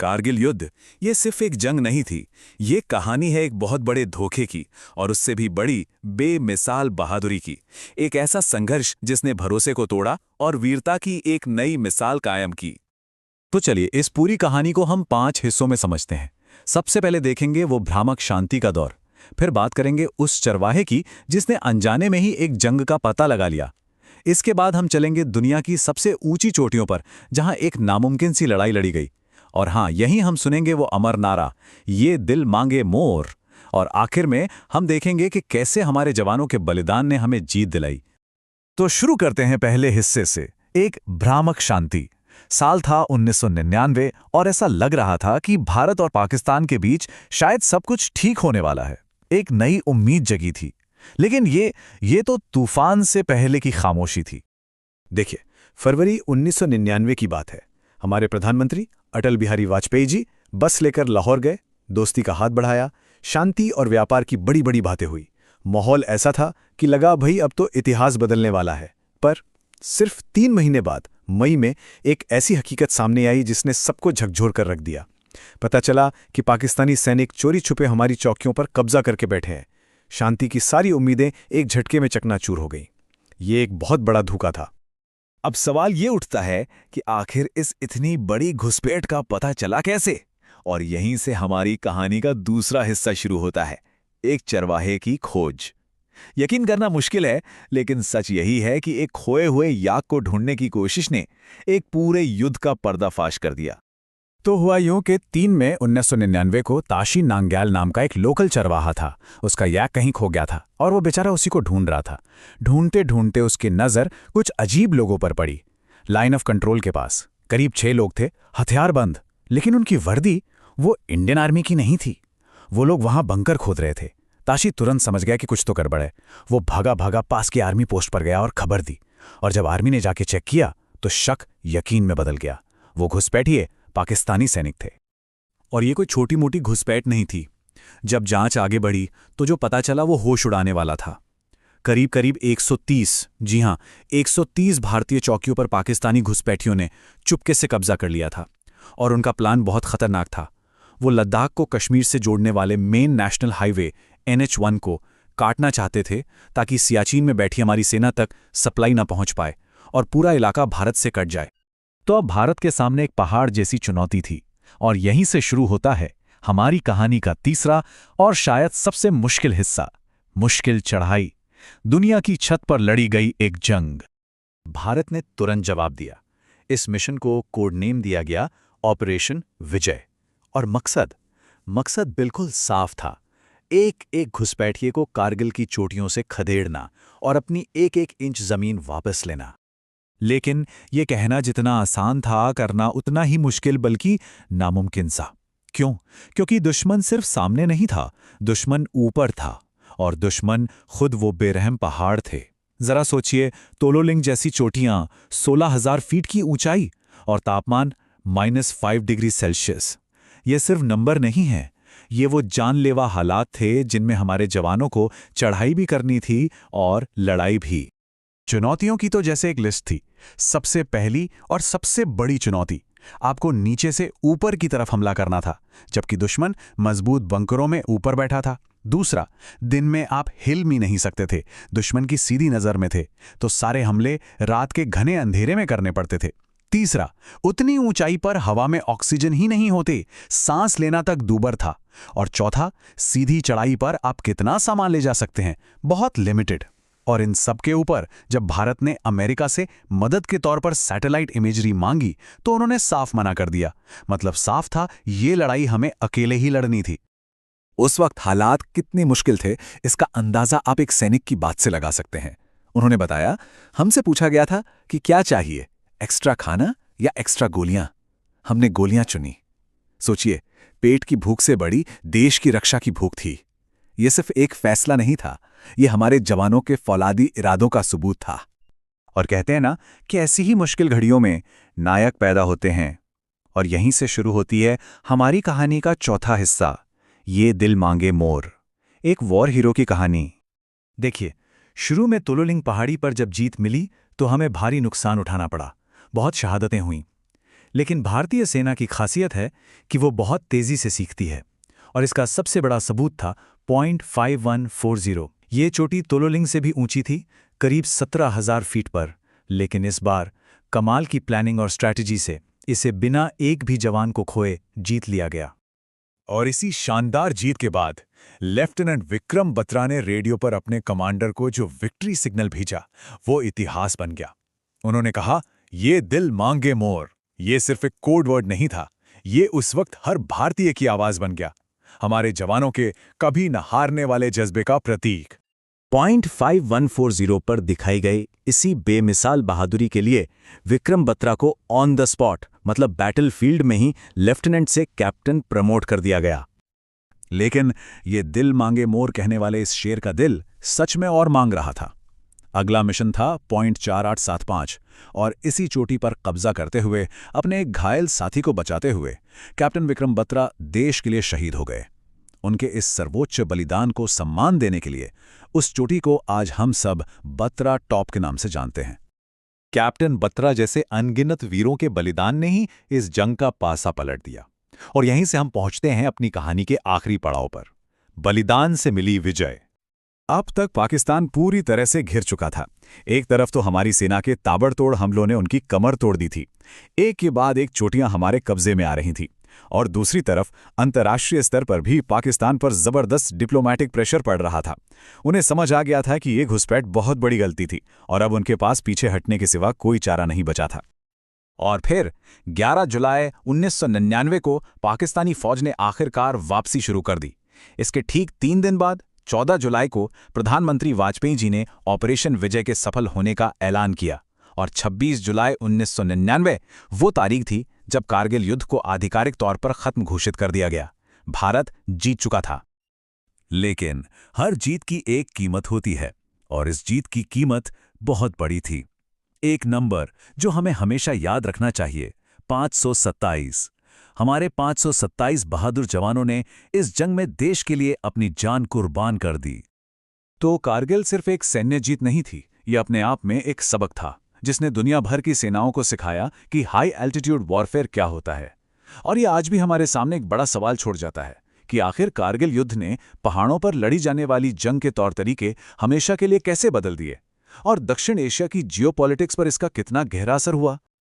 कारगिल युद्ध ये सिर्फ एक जंग नहीं थी, ये कहानी है एक बहुत बड़े धोखे की और उससे भी बड़ी बेमिसाल बहादुरी की। एक ऐसा संघर्ष जिसने भरोसे को तोड़ा और वीरता की एक नई मिसाल कायम की। तो चलिए इस पूरी कहानी को हम 5 हिस्सों में समझते हैं। सबसे पहले देखेंगे वो भ्रामक शांति का दौर, फिर बात करेंगे उस चरवाहे की जिसने अनजाने में ही एक जंग का पता लगा लिया। इसके बाद हम चलेंगे दुनिया की सबसे ऊंची चोटियों पर जहां एक नामुमकिन सी लड़ाई लड़ी गई। और हाँ, यहीं हम सुनेंगे वो अमर नारा, ये दिल मांगे मोर। और आखिर में हम देखेंगे कि कैसे हमारे जवानों के बलिदान ने हमें जीत दिलाई। तो शुरू करते हैं पहले हिस्से से, एक भ्रामक शांति। साल था 1999 और ऐसा लग रहा था कि भारत और पाकिस्तान के बीच शायद सब कुछ ठीक होने वाला है। एक नई उम्मीद जगी थी। लेकिन ये तो तूफान से पहले की खामोशी थी। देखिए, फरवरी 1999 की बात है। हमारे प्रधानमंत्री अटल बिहारी वाजपेयी जी बस लेकर लाहौर गए, दोस्ती का हाथ बढ़ाया, शांति और व्यापार की बड़ी बड़ी बातें हुई। माहौल ऐसा था कि लगा भाई अब तो इतिहास बदलने वाला है। पर सिर्फ 3 महीने बाद मई में एक ऐसी हकीकत सामने आई जिसने सबको झकझोर कर रख दिया। पता चला कि पाकिस्तानी सैनिक चोरी छुपे हमारी चौकियों पर कब्जा करके बैठे हैं। शांति की सारी उम्मीदें एक झटके में चकनाचूर हो गईं। ये एक बहुत बड़ा धोखा था। अब सवाल ये उठता है कि आखिर इस इतनी बड़ी घुसपैठ का पता चला कैसे? और यहीं से हमारी कहानी का दूसरा हिस्सा शुरू होता है, एक चरवाहे की खोज। यकीन करना मुश्किल है, लेकिन सच यही है कि एक खोए हुए याक को ढूंढने की कोशिश ने एक पूरे युद्ध का पर्दाफाश कर दिया। तो हुआ यूं कि 3 मई 1999 को ताशी नांग्याल नाम का एक लोकल चरवाहा था। उसका याक कहीं खो गया था और वो बेचारा उसी को ढूंढ रहा था। ढूंढते ढूंढते उसकी नज़र कुछ अजीब लोगों पर पड़ी। लाइन ऑफ कंट्रोल के पास करीब 6 लोग थे, हथियारबंद, लेकिन उनकी वर्दी वो इंडियन आर्मी की नहीं थी। वो लोग वहां बंकर खोद रहे थे। ताशी तुरंत समझ गया कि कुछ तो गड़बड़ है। वो भागा भागा पास की आर्मी पोस्ट पर गया और खबर दी। और जब आर्मी ने जाके चेक किया तो शक यकीन में बदल गया। वो घुसपैठिए पाकिस्तानी सैनिक थे। और ये कोई छोटी मोटी घुसपैठ नहीं थी। जब जांच आगे बढ़ी तो जो पता चला वो होश उड़ाने वाला था। करीब करीब 130, जी हां, 130 भारतीय चौकियों पर पाकिस्तानी घुसपैठियों ने चुपके से कब्जा कर लिया था। और उनका प्लान बहुत खतरनाक था। वो लद्दाख को कश्मीर से जोड़ने वाले मेन नेशनल हाईवे NH1 को काटना चाहते थे ताकि सियाचिन में बैठी हमारी सेना तक सप्लाई न पहुंच पाए और पूरा इलाका भारत से कट जाए। तो अब भारत के सामने एक पहाड़ जैसी चुनौती थी। और यहीं से शुरू होता है हमारी कहानी का तीसरा और शायद सबसे मुश्किल हिस्सा, मुश्किल चढ़ाई। दुनिया की छत पर लड़ी गई एक जंग। भारत ने तुरंत जवाब दिया। इस मिशन को कोड नेम दिया गया ऑपरेशन विजय। और मकसद बिल्कुल साफ था, एक एक घुसपैठिए को कारगिल की चोटियों से खदेड़ना और अपनी एक एक इंच जमीन वापस लेना। लेकिन ये कहना जितना आसान था, करना उतना ही मुश्किल, बल्कि नामुमकिन सा। क्यों? क्योंकि दुश्मन सिर्फ सामने नहीं था, दुश्मन ऊपर था। और दुश्मन खुद वो बेरहम पहाड़ थे। जरा सोचिए, तोलोलिंग जैसी चोटियां, 16,000 फीट की ऊंचाई और तापमान -5 डिग्री सेल्सियस। ये सिर्फ नंबर नहीं है, ये वो जानलेवा हालात थे जिनमें हमारे जवानों को चढ़ाई भी करनी थी और लड़ाई भी। चुनौतियों की तो जैसे एक लिस्ट थी। सबसे पहली और सबसे बड़ी चुनौती, आपको नीचे से ऊपर की तरफ हमला करना था, जबकि दुश्मन मजबूत बंकरों में ऊपर बैठा था। दूसरा, दिन में आप हिल भी नहीं सकते थे, दुश्मन की सीधी नजर में थे, तो सारे हमले रात के घने अंधेरे में करने पड़ते थे। तीसरा, उतनी ऊंचाई पर हवा में ऑक्सीजन ही नहीं होते, सांस लेना तक दूभर था। और चौथा, सीधी चढ़ाई पर आप कितना सामान ले जा सकते हैं, बहुत लिमिटेड। और इन सब के ऊपर जब भारत ने अमेरिका से मदद के तौर पर सैटेलाइट इमेजरी मांगी तो उन्होंने साफ मना कर दिया। मतलब साफ था, ये लड़ाई हमें अकेले ही लड़नी थी। उस वक्त हालात कितने मुश्किल थे, इसका अंदाजा आप एक सैनिक की बात से लगा सकते हैं। उन्होंने बताया, हमसे पूछा गया था कि क्या चाहिए, एक्स्ट्रा खाना या एक्स्ट्रा गोलियां। हमने गोलियां चुनी। सोचिए, पेट की भूख से बड़ी देश की रक्षा की भूख थी। यह सिर्फ एक फैसला नहीं था, यह हमारे जवानों के फौलादी इरादों का सबूत था। और कहते हैं ना कि ऐसी ही मुश्किल घड़ियों में नायक पैदा होते हैं। और यहीं से शुरू होती है हमारी कहानी का चौथा हिस्सा, ये दिल मांगे मोर, एक वॉर हीरो की कहानी। देखिए, शुरू में तोलोलिंग पहाड़ी पर जब जीत मिली तो हमें भारी नुकसान उठाना पड़ा, बहुत शहादतें हुईं। लेकिन भारतीय सेना की खासियत है कि वो बहुत तेजी से सीखती है, और इसका सबसे बड़ा सबूत था पॉइंट 5140। ये चोटी तोलोलिंग से भी ऊंची थी, करीब 17,000 फीट पर, लेकिन इस बार कमाल की प्लानिंग और स्ट्रैटेजी से इसे बिना एक भी जवान को खोए जीत लिया गया। और इसी शानदार जीत के बाद लेफ्टिनेंट विक्रम बत्रा ने रेडियो पर अपने कमांडर को जो विक्ट्री सिग्नल भेजा, वो इतिहास बन गया। उन्होंने कहा, ये दिल मांगे मोर। ये सिर्फ एक कोड वर्ड नहीं था, ये उस वक्त हर भारतीय की आवाज बन गया, हमारे जवानों के कभी न हारने वाले जज्बे का प्रतीक। पॉइंट 5140 पर दिखाई गई इसी बेमिसाल बहादुरी के लिए विक्रम बत्रा को ऑन द स्पॉट, मतलब बैटलफील्ड में ही लेफ्टिनेंट से कैप्टन प्रमोट कर दिया गया। लेकिन ये दिल मांगे मोर कहने वाले इस शेर का दिल सच में और मांग रहा था। अगला मिशन था पॉइंट 4875, और इसी चोटी पर कब्जा करते हुए, अपने एक घायल साथी को बचाते हुए कैप्टन विक्रम बत्रा देश के लिए शहीद हो गए। उनके इस सर्वोच्च बलिदान को सम्मान देने के लिए उस चोटी को आज हम सब बत्रा टॉप के नाम से जानते हैं। कैप्टन बत्रा जैसे अनगिनत वीरों के बलिदान ने ही इस जंग का पासा पलट दिया। और यहीं से हम पहुंचते हैं अपनी कहानी के आखिरी पड़ाव पर, बलिदान से मिली विजय। अब तक पाकिस्तान पूरी तरह से घिर चुका था। एक तरफ तो हमारी सेना के ताबड़तोड़ हमलों ने उनकी कमर तोड़ दी थी, एक के बाद एक चोटियां हमारे कब्जे में आ रही थीं, और दूसरी तरफ अंतर्राष्ट्रीय स्तर पर भी पाकिस्तान पर जबरदस्त डिप्लोमैटिक प्रेशर पड़ रहा था। उन्हें समझ आ गया था कि ये घुसपैठ बहुत बड़ी गलती थी, और अब उनके पास पीछे हटने के सिवा कोई चारा नहीं बचा था। और फिर 11 जुलाई 1999 को पाकिस्तानी फौज ने आखिरकार वापसी शुरू कर दी। इसके ठीक 3 दिन बाद 14 जुलाई को प्रधानमंत्री वाजपेयी जी ने ऑपरेशन विजय के सफल होने का ऐलान किया, और 26 जुलाई 1999 वो तारीख थी जब कारगिल युद्ध को आधिकारिक तौर पर खत्म घोषित कर दिया गया। भारत जीत चुका था। लेकिन हर जीत की एक कीमत होती है, और इस जीत की कीमत बहुत बड़ी थी। एक नंबर जो हमें हमेशा याद रखना चाहिए, 527। हमारे 527 बहादुर जवानों ने इस जंग में देश के लिए अपनी जान कुर्बान कर दी। तो कारगिल सिर्फ एक सैन्य जीत नहीं थी, यह अपने आप में एक सबक था, जिसने दुनिया भर की सेनाओं को सिखाया कि हाई एल्टीट्यूड वॉरफेयर क्या होता है। और यह आज भी हमारे सामने एक बड़ा सवाल छोड़ जाता है कि आखिर कारगिल युद्ध ने पहाड़ों पर लड़ी जाने वाली जंग के तौर तरीके हमेशा के लिए कैसे बदल दिए, और दक्षिण एशिया की जियोपॉलिटिक्स पर इसका कितना गहरा असर हुआ।